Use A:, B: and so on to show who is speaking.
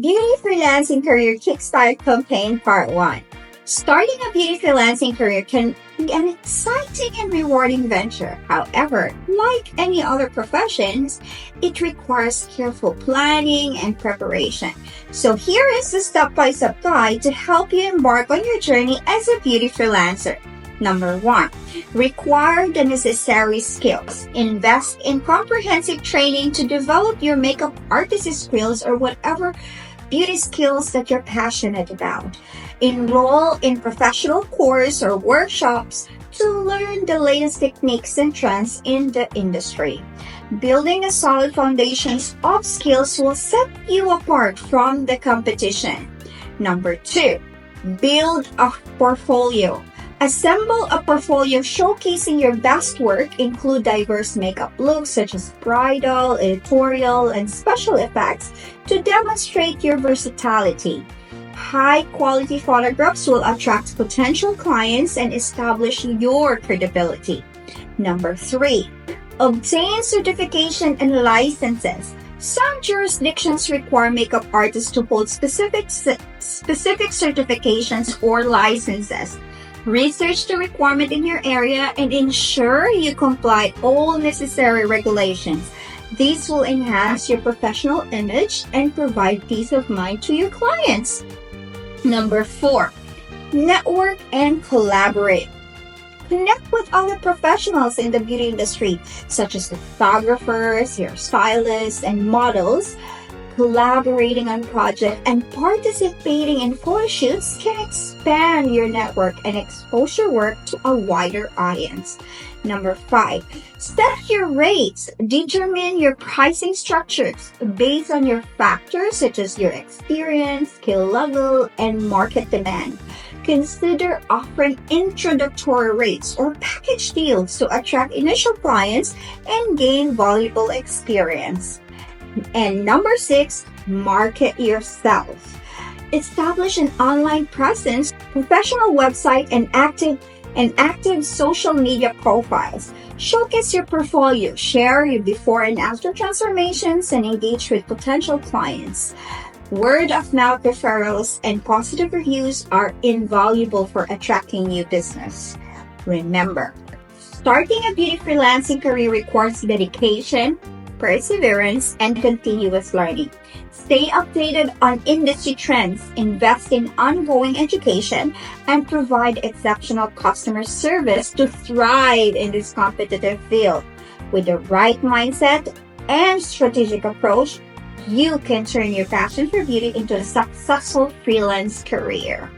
A: Beauty Freelancing Career Kickstart Campaign Part 1. Starting a beauty freelancing career can be an exciting and rewarding venture. However, like any other professions, it requires careful planning and preparation. So here is the step-by-step guide to help you embark on your journey as a beauty freelancer. Number 1. Require the necessary skills. Invest in comprehensive training to develop your makeup artist skills or whatever beauty skills that you're passionate about. Enroll in professional courses or workshops to learn the latest techniques and trends in the industry. Building a solid foundation of skills will set you apart from the competition. Number 2. Build a portfolio. Assemble a portfolio showcasing your best work. Include diverse makeup looks such as bridal, editorial, and special effects to demonstrate your versatility. High-quality photographs will attract potential clients and establish your credibility. Number 3. Obtain certification and licenses. Some jurisdictions require makeup artists to hold specific certifications or licenses. Research the requirement in your area and ensure you comply all necessary regulations. These will enhance your professional image and provide peace of mind to your clients. Number 4. Network and collaborate. Connect with other professionals in the beauty industry, such as photographers, hairstylists, and models. Collaborating on projects and participating in photo shoots can expand your network and expose your work to a wider audience. Number 5. Set your rates. Determine your pricing structures based on your factors such as your experience, skill level, and market demand. Consider offering introductory rates or package deals to attract initial clients and gain valuable experience. And number 6, market yourself. Establish an online presence, professional website, and active social media profiles. Showcase your portfolio, share your before and after transformations, and engage with potential clients. Word of mouth referrals and positive reviews are invaluable for attracting new business. Remember, starting a beauty freelancing career requires dedication, perseverance, and continuous learning. Stay updated on industry trends, invest in ongoing education, and provide exceptional customer service to thrive in this competitive field. With the right mindset and strategic approach, you can turn your passion for beauty into a successful freelance career.